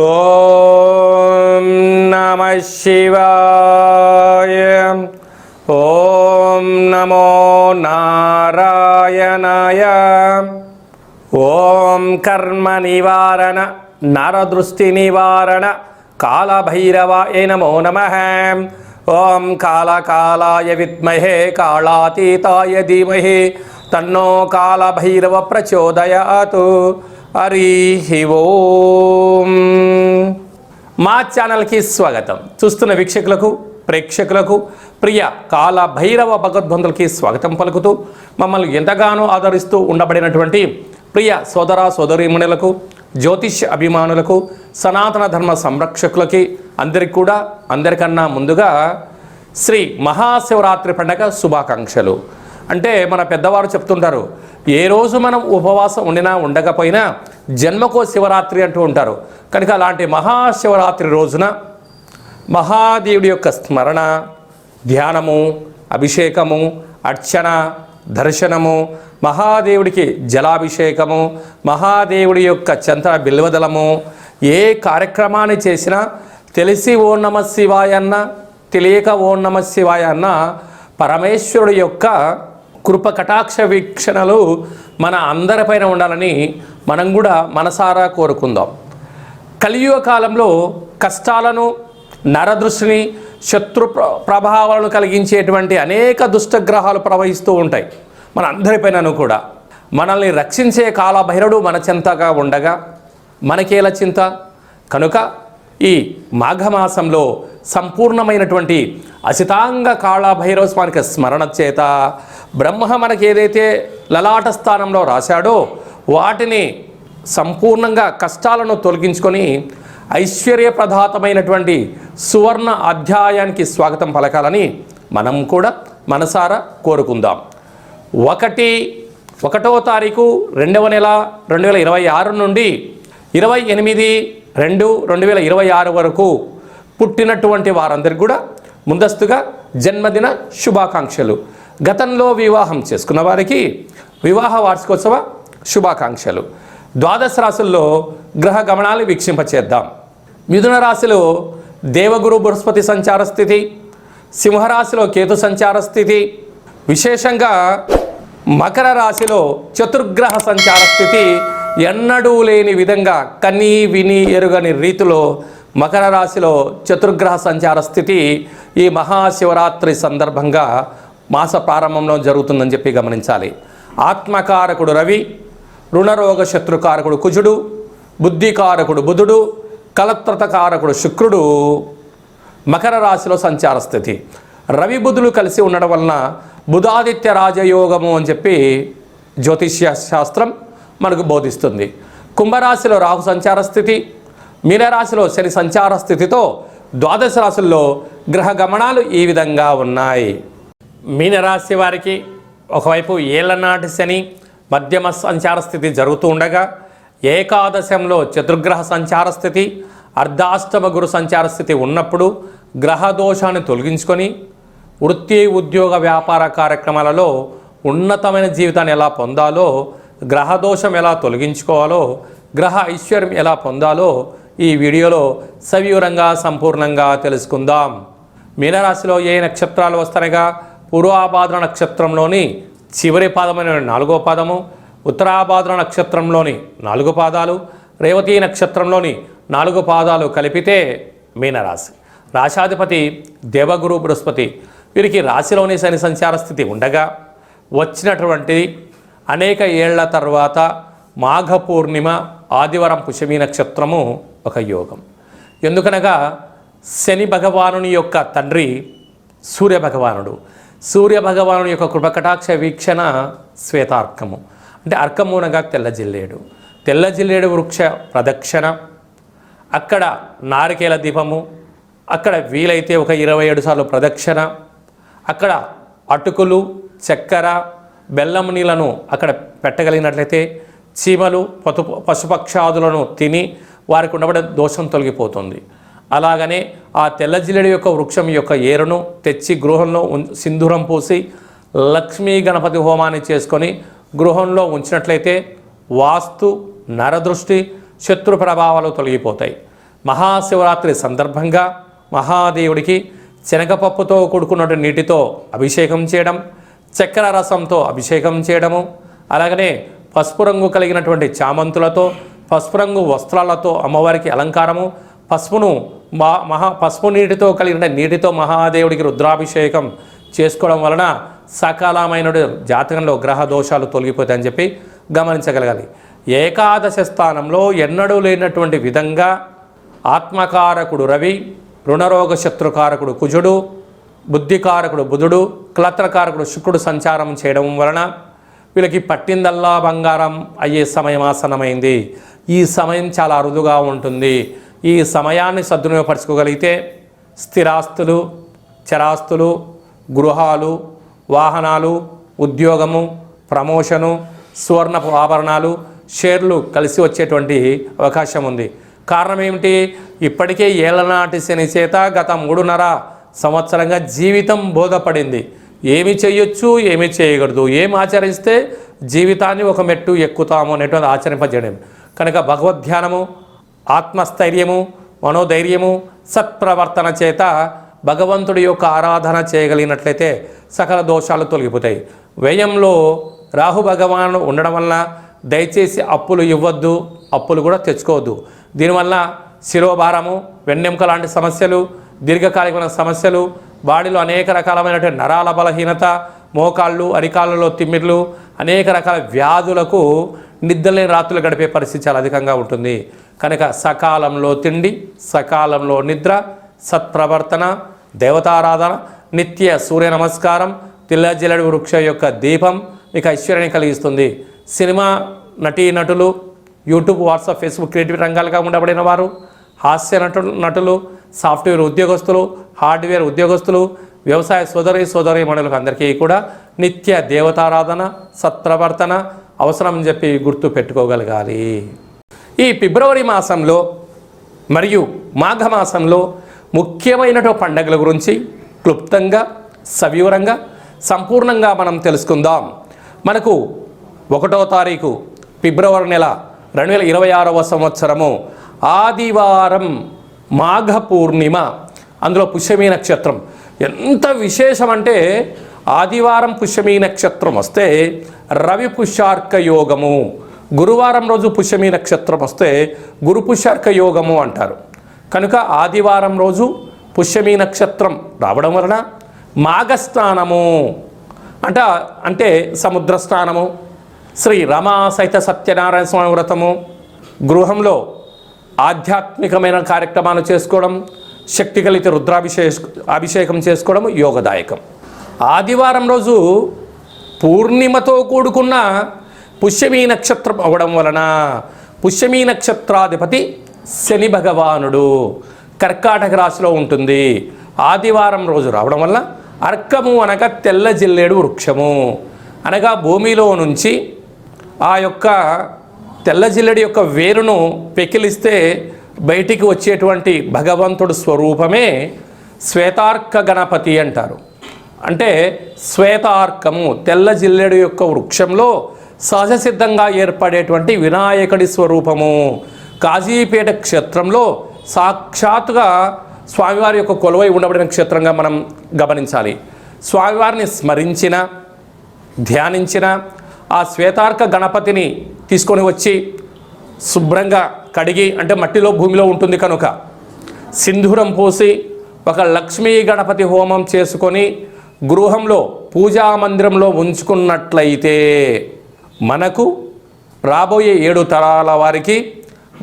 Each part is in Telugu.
ఓం నమః శివాయ. ఓం నమో నారాయణాయ. ఓం కర్మ నివారణ నరదృష్టి నివారణ కాళభైరవాయ నమో నమః. ఓం కాళకాలాయ విద్మహే కాళాతీతాయ ధీమహి తన్నో కాళభైరవ ప్రచోదయాత్. హరి ఓం. మా ఛానల్కి స్వాగతం. చూస్తున్న వీక్షకులకు ప్రేక్షకులకు ప్రియ కాళభైరవ భగవద్బంధులకి స్వాగతం పలుకుతూ మమ్మల్ని ఎంతగానో ఆదరిస్తూ ఉండబడినటువంటి ప్రియ సోదర సోదరీమణులకు, జ్యోతిష్ అభిమానులకు, సనాతన ధర్మ సంరక్షకులకి అందరికన్నా ముందుగా శ్రీ మహాశివరాత్రి పండగ శుభాకాంక్షలు. అంటే మన పెద్దవారు చెప్తుంటారు, ఏ రోజు మనం ఉపవాసం ఉండినా ఉండకపోయినా జన్మకో శివరాత్రి అంటూ ఉంటారు. కనుక అలాంటి మహాశివరాత్రి రోజున మహాదేవుడి యొక్క స్మరణ, ధ్యానము, అభిషేకము, అర్చన, దర్శనము, మహాదేవుడికి జలాభిషేకము, మహాదేవుడి యొక్క చంద్ర బిల్వదలము, ఏ కార్యక్రమాన్ని చేసినా తెలిసి ఓం నమ శివాయ అన్న, తెలియక ఓం నమ శివాయ అన్న పరమేశ్వరుడి యొక్క కృప కటాక్ష వీక్షణలు మన అందరిపైన ఉండాలని మనం కూడా మనసారా కోరుకుందాం. కలియుగ కాలంలో కష్టాలను, నరదృష్టిని, శత్రు ప్రభావాలను కలిగించేటువంటి అనేక దుష్టగ్రహాలు ప్రవహిస్తూ ఉంటాయి మన అందరిపైనను కూడా. మనల్ని రక్షించే కాళభైరవుడు మన చెంతగా ఉండగా మనకేల చింత? కనుక ఈ మాఘమాసంలో సంపూర్ణమైనటువంటి అసితాంగ కాళభైరవ స్వామికి స్మరణ చేత బ్రహ్మ మనకి ఏదైతే లలాట స్థానంలో రాశాడో వాటిని సంపూర్ణంగా కష్టాలను తొలగించుకొని ఐశ్వర్యప్రదాతమైనటువంటి సువర్ణ అధ్యాయానికి స్వాగతం పలకాలని మనం కూడా మనసారా కోరుకుందాం. 1వ తారీఖు 2వ నెల 2026 నుండి 28/2/2026 వరకు పుట్టినటువంటి వారందరికీ కూడా ముందస్తుగా జన్మదిన శుభాకాంక్షలు. గతంలో వివాహం చేసుకున్న వారికి వివాహ వార్షికోత్సవ శుభాకాంక్షలు. ద్వాదశ రాశుల్లో గ్రహ గమనాలు వీక్షింపచేద్దాం. మిథున రాశిలో దేవగురు బృహస్పతి సంచార స్థితి, సింహరాశిలో కేతు సంచార స్థితి, విశేషంగా మకర రాశిలో చతుర్గ్రహ సంచార స్థితి. ఎన్నడూ లేని విధంగా కన్నీ విని ఎరుగని రీతిలో మకర రాశిలో చతుర్గ్రహ సంచార స్థితి ఈ మహాశివరాత్రి సందర్భంగా మాస ప్రారంభంలో జరుగుతుందని చెప్పి గమనించాలి. ఆత్మకారకుడు రవి, రుణరోగ శత్రుకారకుడు కుజుడు, బుద్ధికారకుడు బుధుడు, కలత్రతకారకుడు శుక్రుడు మకర రాశిలో సంచార స్థితి. రవి బుధులు కలిసి ఉండడం వలన బుధాదిత్య రాజయోగము అని చెప్పి జ్యోతిష్య శాస్త్రం మనకు బోధిస్తుంది. కుంభరాశిలో రాహు సంచార స్థితి, మీనరాశిలో శని సంచార స్థితితో ద్వాదశ రాశుల్లో గ్రహ గమనాలు ఈ విధంగా ఉన్నాయి. మీనరాశి వారికి ఒకవైపు ఏళ్లనాటి శని మధ్యమ సంచార స్థితి జరుగుతూ ఉండగా, ఏకాదశంలో చతుర్గ్రహ సంచార స్థితి, అర్ధాష్టమ గురు సంచార స్థితి ఉన్నప్పుడు గ్రహ దోషాన్ని తొలగించుకొని వృత్తి, ఉద్యోగ, వ్యాపార కార్యక్రమాలలో ఉన్నతమైన జీవితాన్ని ఎలా పొందాలో, గ్రహ దోషం ఎలా తొలగించుకోవాలో, గ్రహ ఐశ్వర్యం ఎలా పొందాలో ఈ వీడియోలో సవివరంగా సంపూర్ణంగా తెలుసుకుందాం. మీనరాశిలో ఏ నక్షత్రాలు వస్తాయనగా పూర్వాభాద్ర నక్షత్రంలోని చివరి పాదమైన 4వ పాదము, ఉత్తరాభాద్ర నక్షత్రంలోని 4 పాదాలు, రేవతి నక్షత్రంలోని 4 పాదాలు కలిపితే మీనరాశి. రాశాధిపతి దేవగురు బృహస్పతి. వీరికి రాశిలోని శని సంచార స్థితి ఉండగా వచ్చినటువంటి అనేక ఏళ్ల తర్వాత మాఘ పూర్ణిమ ఆదివారం పుష్యమి నక్షత్రము ఒక యోగం. ఎందుకనగా శని భగవానుని యొక్క తండ్రి సూర్యభగవానుడు. సూర్యభగవానుని యొక్క కృపకటాక్ష వీక్షణ శ్వేతార్కము, అంటే అర్కమూనగా తెల్లజిల్లేడు. తెల్లజిల్లేడు వృక్ష ప్రదక్షిణ, అక్కడ నారికేల దీపము, అక్కడ వీలైతే ఒక 27 సార్లు ప్రదక్షిణ, అక్కడ అటుకులు, చక్కెర, బెల్లం నీళ్ళను అక్కడ పెట్టగలిగినట్లయితే చీమలు, పశుపక్షాదులను తిని వారికి ఉండబడే దోషం తొలగిపోతుంది. అలాగనే ఆ తెల్లజిల్లెడు యొక్క వృక్షం యొక్క ఏరును తెచ్చి గృహంలో సింధూరం పూసి లక్ష్మీ గణపతి హోమాన్ని చేసుకొని గృహంలో ఉంచినట్లయితే వాస్తు, నరదృష్టి, శత్రు ప్రభావాలు తొలగిపోతాయి. మహాశివరాత్రి సందర్భంగా మహాదేవుడికి శనగపప్పుతో కూడుకున్నటువంటి నీటితో అభిషేకం చేయడం, చక్కెర రసంతో అభిషేకం చేయడము, అలాగనే పసుపు రంగు కలిగినటువంటి చామంతులతో, పసుపు రంగు వస్త్రాలతో అమ్మవారికి అలంకారము, పసుపు నీటితో కలిగిన నీటితో మహాదేవుడికి రుద్రాభిషేకం చేసుకోవడం వలన సకాలమైన జాతకంలో గ్రహ దోషాలు తొలగిపోతాయని చెప్పి గమనించగలగాలి. ఏకాదశ స్థానంలో ఎన్నడూ లేనటువంటి విధంగా ఆత్మకారకుడు రవి, రుణరోగ శత్రుకారకుడు కుజుడు, బుద్ధికారకుడు బుధుడు, కలత్రకారకుడు శుక్రుడు సంచారం చేయడం వలన వీళ్ళకి పట్టిందల్లా బంగారం అయ్యే సమయం ఆసన్నమైంది. ఈ సమయం చాలా అరుదుగా ఉంటుంది. ఈ సమయాన్ని సద్వినియోగపరచుకోగలిగితే స్థిరాస్తులు, చరాస్తులు, గృహాలు, వాహనాలు, ఉద్యోగము, ప్రమోషను, సువర్ణపు ఆభరణాలు, షేర్లు కలిసి వచ్చేటువంటి అవకాశం ఉంది. కారణం ఏమిటి? ఇప్పటికే ఏళ్లనాటి శని చేత గత 3.5 సంవత్సరంగా జీవితం బోధపడింది. ఏమి చేయొచ్చు, ఏమి చేయకూడదు, ఏం ఆచరిస్తే జీవితాన్ని ఒక మెట్టు ఎక్కుతాము అనేటువంటి ఆచరింపజేయడం. కనుక భగవద్ధ్యానము, ఆత్మస్థైర్యము, మనోధైర్యము, సత్ప్రవర్తన చేత భగవంతుడి యొక్క ఆరాధన చేయగలిగినట్లయితే సకల దోషాలు తొలగిపోతాయి. వ్యయంలో రాహు భగవానుడు ఉండడం వల్ల దయచేసి అప్పులు ఇవ్వద్దు, అప్పులు కూడా తెచ్చుకోవద్దు. దీనివల్ల శిరోభారము, వెన్నెముక లాంటి సమస్యలు, దీర్ఘకాలికమైన సమస్యలు, బాడీలో అనేక రకాలమైనటువంటి నరాల బలహీనత, మోకాళ్ళు, అరికాళ్ళలో తిమ్మిర్లు, అనేక రకాల వ్యాధులకు నిద్రలేని రాత్రులు గడిపే పరిస్థితి చాలా అధికంగా ఉంటుంది. కనుక సకాలంలో తిండి, సకాలంలో నిద్ర, సత్ప్రవర్తన, దేవతారాధన, నిత్య సూర్య నమస్కారం, తెల్లజిల్లడి వృక్ష యొక్క దీపం మీకు ఐశ్వర్యాన్ని కలిగిస్తుంది. సినిమా నటీనటులు, యూట్యూబ్, వాట్సాప్, ఫేస్బుక్ క్రియేటివ్ రంగాలుగా ఉండబడిన వారు, హాస్య నటులు, సాఫ్ట్వేర్ ఉద్యోగస్తులు, హార్డ్వేర్ ఉద్యోగస్తులు, వ్యవసాయ సోదరీమణులకు అందరికీ కూడా నిత్య దేవతారాధన, సత్ప్రవర్తన అవసరం అని చెప్పి గుర్తు పెట్టుకోగలగాలి. ఈ ఫిబ్రవరి మాసంలో మరియు మాఘమాసంలో ముఖ్యమైనటువంటి పండుగల గురించి క్లుప్తంగా, సవివరంగా, సంపూర్ణంగా మనం తెలుసుకుందాం. మనకు 1వ తారీఖు ఫిబ్రవరి నెల 2026వ సంవత్సరము ఆదివారం, మాఘ పూర్ణిమ, అందులో పుష్యమీ నక్షత్రం. ఎంత విశేషం అంటే ఆదివారం పుష్యమీ నక్షత్రం వస్తే రవి పుష్యార్క యోగము, గురువారం రోజు పుష్యమీ నక్షత్రం వస్తే గురు పుష్యార్క యోగము అంటారు. కనుక ఆదివారం రోజు పుష్యమీ నక్షత్రం రావడం వలన మాఘస్నానము అంటే సముద్ర స్నానము, శ్రీ రమా సహిత సత్యనారాయణ స్వామి వ్రతము, గృహంలో ఆధ్యాత్మికమైన కార్యక్రమాలు చేసుకోవడం, శక్తి కలిగితే అభిషేకం చేసుకోవడం యోగదాయకం. ఆదివారం రోజు పూర్ణిమతో కూడుకున్న పుష్యమీ నక్షత్రం అవ్వడం వలన పుష్యమీ నక్షత్రాధిపతి శని భగవానుడు కర్కాటక రాశిలో ఉంటుంది. ఆదివారం రోజు రావడం వల్ల అర్కము అనగా తెల్ల జిల్లేడు వృక్షము, అనగా భూమిలో నుంచి ఆ యొక్క తెల్ల జిల్లెడి యొక్క వేరును పెకిలిస్తే బయటికి వచ్చేటువంటి భగవంతుడు స్వరూపమే శ్వేతార్క గణపతి అంటారు. అంటే శ్వేతార్కము తెల్ల జిల్లెడు యొక్క వృక్షంలో సహజ సిద్ధంగా ఏర్పడేటువంటి వినాయకుడి స్వరూపము. కాజీపేట క్షేత్రంలో సాక్షాత్తుగా స్వామివారి యొక్క కొలువై ఉండబడిన క్షేత్రంగా మనం గమనించాలి. స్వామివారిని స్మరించిన, ధ్యానించిన ఆ శ్వేతార్క గణపతిని తీసుకొని వచ్చి శుభ్రంగా కడిగి, అంటే మట్టిలో భూమిలో ఉంటుంది కనుక సింధూరం పోసి ఒక లక్ష్మీ గణపతి హోమం చేసుకొని గృహంలో పూజా మందిరంలో ఉంచుకున్నట్లయితే మనకు రాబోయే 7 తరాల వారికి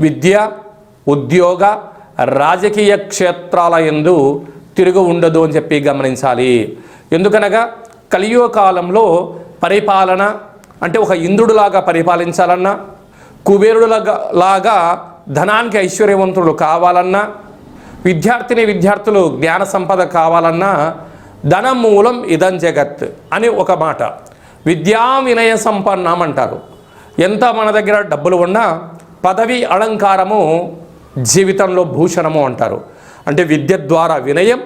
విద్య, ఉద్యోగ, రాజకీయ క్షేత్రాల యందు తిరుగు ఉండదు అని చెప్పి గమనించాలి. ఎందుకనగా కలియుగ కాలంలో పరిపాలన అంటే ఒక ఇంద్రుడిలాగా పరిపాలించాలన్నా, కుబేరుడులాగా ధనానికి ఐశ్వర్యవంతులు కావాలన్నా, విద్యార్థులు జ్ఞాన సంపద కావాలన్నా ధనం మూలం ఇదం జగత్ అని ఒక మాట. విద్యా వినయ సంపన్నం అంటారు. ఎంత మన దగ్గర డబ్బులు ఉన్నా పదవి అలంకారము జీవితంలో భూషణము అంటారు. అంటే విద్య ద్వారా వినయం,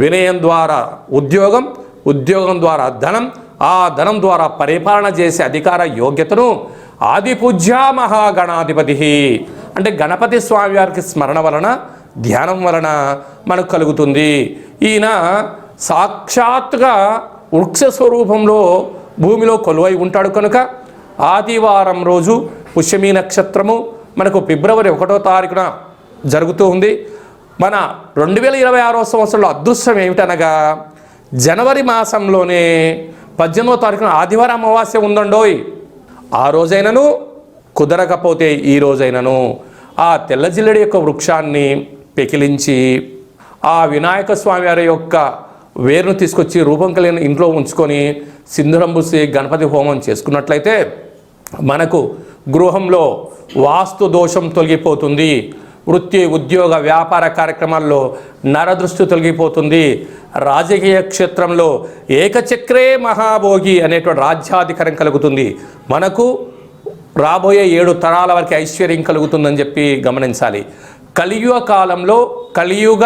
వినయం ద్వారా ఉద్యోగం, ఉద్యోగం ద్వారా ధనం, ఆ ధనం ద్వారా పరిపాలన చేసే అధికార యోగ్యతను ఆదిపూజ్య మహాగణాధిపతి అంటే గణపతి స్వామి వారికి స్మరణ వలన, ధ్యానం వలన మనకు కలుగుతుంది. ఈయన సాక్షాత్తుగా వృక్ష స్వరూపంలో భూమిలో కొలువై ఉంటాడు కనుక ఆదివారం రోజు పుష్యమి నక్షత్రము మనకు ఫిబ్రవరి 1వ తారీఖున జరుగుతూ ఉంది. మన 2026వ సంవత్సరంలో అదృష్టం ఏమిటనగా జనవరి మాసంలోనే 18వ తారీఖున ఆదివారం అమావాస్య ఉందండోయ్. ఆ రోజైనను కుదరకపోతే ఈ రోజైనను ఆ తెల్ల జిల్లెడి యొక్క వృక్షాన్ని పెకిలించి ఆ వినాయక స్వామి వారి యొక్క వేరును తీసుకొచ్చి రూపం కలిగిన ఇంట్లో ఉంచుకొని సింధూరం పూసి గణపతి హోమం చేసుకున్నట్లయితే మనకు గృహంలో వాస్తు దోషం తొలగిపోతుంది. వృత్తి, ఉద్యోగ, వ్యాపార కార్యక్రమాల్లో నరదృష్టి తొలగిపోతుంది. రాజకీయ క్షేత్రంలో ఏకచక్రే మహాభోగి అనేటువంటి రాజ్యాధికారం కలుగుతుంది. మనకు రాబోయే 7 తరాల వరకు ఐశ్వర్యం కలుగుతుందని చెప్పి గమనించాలి. కలియుగ కాలంలో కలియుగ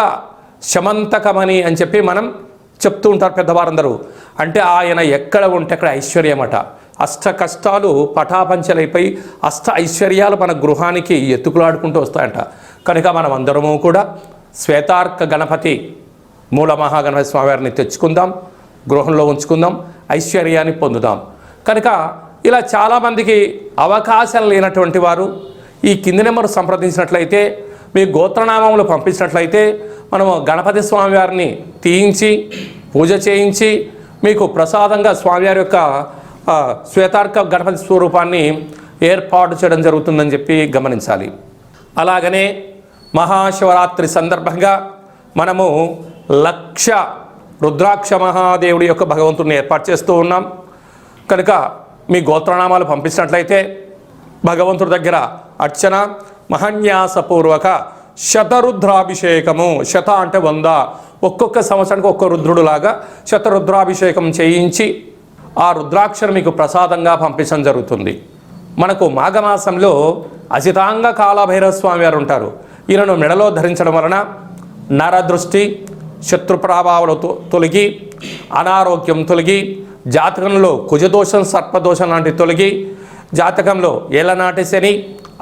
శమంతకమని అని చెప్పి మనం చెప్తూ ఉంటారు పెద్దవారందరూ. అంటే ఆయన ఎక్కడ ఉంటే అక్కడ ఐశ్వర్యమట. అష్ట కష్టాలు పటాపంచలైపోయి అష్ట ఐశ్వర్యాలు మన గృహానికి ఎత్తుకులాడుకుంటూ వస్తాయంట. కనుక మనం అందరము కూడా శ్వేతార్క గణపతి మూల మహాగణపతి స్వామివారిని తెచ్చుకుందాం, గృహంలో ఉంచుకుందాం, ఐశ్వర్యాన్ని పొందుదాం. కనుక ఇలా చాలామందికి అవకాశాలు లేనటువంటి వారు ఈ కింది నెంబర్ సంప్రదించినట్లయితే, మీ గోత్రనామములు పంపించినట్లయితే మనము గణపతి స్వామివారిని తీయించి పూజ చేయించి మీకు ప్రసాదంగా స్వామివారి యొక్క శ్వేతార్క గణపతి స్వరూపాన్ని ఏర్పాటు చేయడం జరుగుతుందని చెప్పి గమనించాలి. అలాగనే మహాశివరాత్రి సందర్భంగా మనము 1,00,000 రుద్రాక్ష మహాదేవుడి యొక్క భగవంతుడిని ఏర్పాటు చేస్తూ ఉన్నాం. కనుక మీ గోత్రనామాలు పంపించినట్లయితే భగవంతుడి దగ్గర అర్చన, మహాన్యాసపూర్వక శతరుద్రాభిషేకము, శత అంటే 100, ఒక్కొక్క సంవత్సరానికి ఒక్క రుద్రుడులాగా శతరుద్రాభిషేకం చేయించి ఆ రుద్రాక్షను మీకు ప్రసాదంగా పంపించడం జరుగుతుంది. మనకు మాఘమాసంలో అజితాంగ కాలభైరవ స్వామి వారు ఉంటారు. ఈయనను మెడలో ధరించడం వలన నరదృష్టి, శత్రు ప్రభావాలు తొలగి, అనారోగ్యం తొలగి, జాతకంలో కుజదోషం, సర్పదోషం లాంటివి తొలగి, జాతకంలో ఏళ్ళనాటి శని,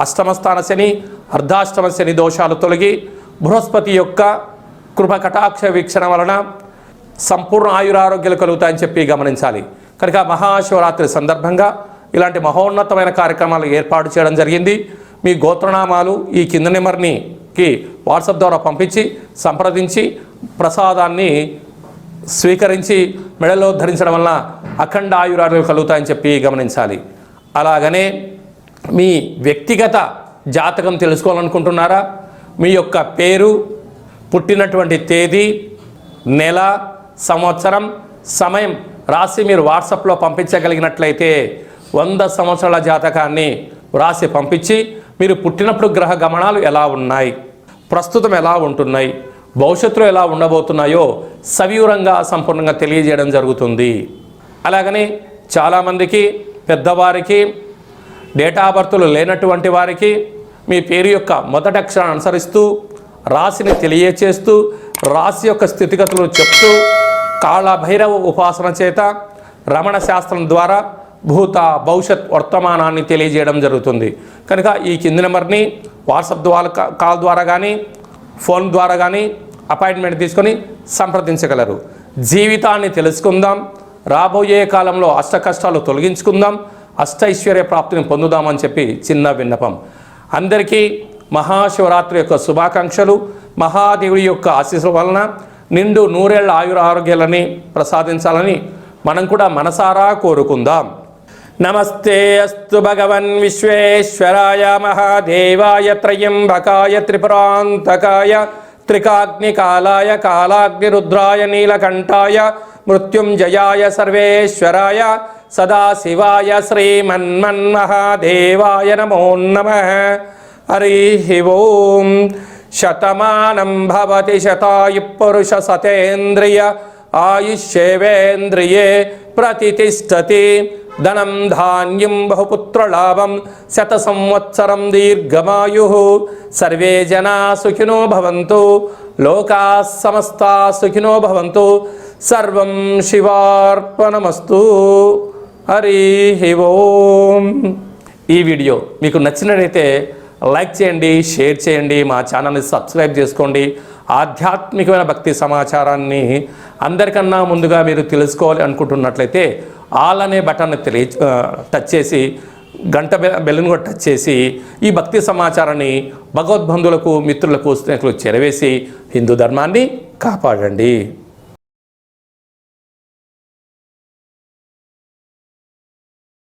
అష్టమస్థాన శని, అర్ధాష్టమ శని దోషాలు తొలగి, బృహస్పతి యొక్క కృప కటాక్ష వీక్షణ వలన సంపూర్ణ ఆయురారోగ్యాలు కలుగుతాయని చెప్పి గమనించాలి. కనుక మహాశివరాత్రి సందర్భంగా ఇలాంటి మహోన్నతమైన కార్యక్రమాలు ఏర్పాటు చేయడం జరిగింది. మీ గోత్రనామాలు ఈ కింద నెంబర్కి వాట్సాప్ ద్వారా పంపించి సంప్రదించి ప్రసాదాన్ని స్వీకరించి మెడలో ధరించడం వలన అఖండ ఆయురారోగ్యాలు కలుగుతాయని చెప్పి గమనించాలి. అలాగనే మీ వ్యక్తిగత జాతకం తెలుసుకోవాలనుకుంటున్నారా? మీ యొక్క పేరు, పుట్టినటువంటి తేదీ, నెల, సంవత్సరం, సమయం రాసి మీరు వాట్సాప్లో పంపించగలిగినట్లయితే 100 సంవత్సరాల జాతకాన్ని రాసి పంపించి మీరు పుట్టినప్పుడు గ్రహ గమనాలు ఎలా ఉన్నాయి, ప్రస్తుతం ఎలా ఉంటున్నాయి, భవిష్యత్తులో ఎలా ఉండబోతున్నాయో సవివరంగా సంపూర్ణంగా తెలియజేయడం జరుగుతుంది. అలాగని చాలామందికి పెద్దవారికి డేట్ ఆఫ్ బర్త్లు లేనటువంటి వారికి మీ పేరు యొక్క మొదటి అక్షరాన్ని అనుసరిస్తూ రాశిని తెలియచేస్తూ రాశి యొక్క స్థితిగతులు చెప్తూ కాళభైరవ ఉపాసన చేత రమణ శాస్త్రం ద్వారా భూత భవిష్యత్ వర్తమానాన్ని తెలియజేయడం జరుగుతుంది. కనుక ఈ కింది నెంబర్ని వాట్సాప్ ద్వారా, కాల్ ద్వారా కానీ ఫోన్ ద్వారా కానీ అపాయింట్మెంట్ తీసుకొని సంప్రదించగలరు. జీవితాన్ని తెలుసుకుందాం, రాబోయే కాలంలో అష్ట కష్టాలు తొలగించుకుందాం, అష్టైశ్వర్య ప్రాప్తిని పొందుదామని చెప్పి చిన్న విన్నపం. అందరికీ మహాశివరాత్రి యొక్క శుభాకాంక్షలు. మహాదేవుడి యొక్క ఆశీస్సుల వలన నిండు నూరేళ్ల ఆయుర ఆరోగ్యాలని ప్రసాదించాలని మనం కూడా మనసారా కోరుకుందాం. నమస్తే అస్తు భగవన్ విశ్వేశ్వరాయ మహాదేవాయ త్రయంబకాయ త్రిపురాంతకాయ త్రికాగ్నికాలాయ కాలాగ్నిరుద్రాయ నీలకంఠాయ మృత్యుంజయాయ సర్వేశ్వరాయ సదాశివాయ శ్రీమన్మన్మహాదేవాయ నమో నమః. హరి ఓం. శతమానం భవతి శతాయు పురుష సతేంద్రియ ఆయుష్యేవేంద్రియే ప్రతిష్టతి. ధనం ధాన్యం బహుపుత్రలాభం శత సంవత్సరం దీర్ఘమాయు. సర్వే జనా సుఖినో భవంతు, లోకా సమస్తా సుఖినో భవంతు. సర్వం శివార్పణమస్తు. హరి ఓం. ఈ వీడియో మీకు నచ్చినట్లయితే లైక్ చేయండి, షేర్ చేయండి, మా ఛానల్ని సబ్స్క్రైబ్ చేసుకోండి. ఆధ్యాత్మికమైన భక్తి సమాచారాన్ని అందరికన్నా ముందుగా మీరు తెలుసుకోవాలి అనుకుంటున్నట్లయితే ఆల్ అనే బటన్ని టచ్ చేసి గంట బెల్లును కూడా టచ్ చేసి ఈ భక్తి సమాచారాన్ని భగవద్బంధువులకు, మిత్రులకు, స్నేహితులకు చేరవేసి హిందూ ధర్మాన్ని కాపాడండి.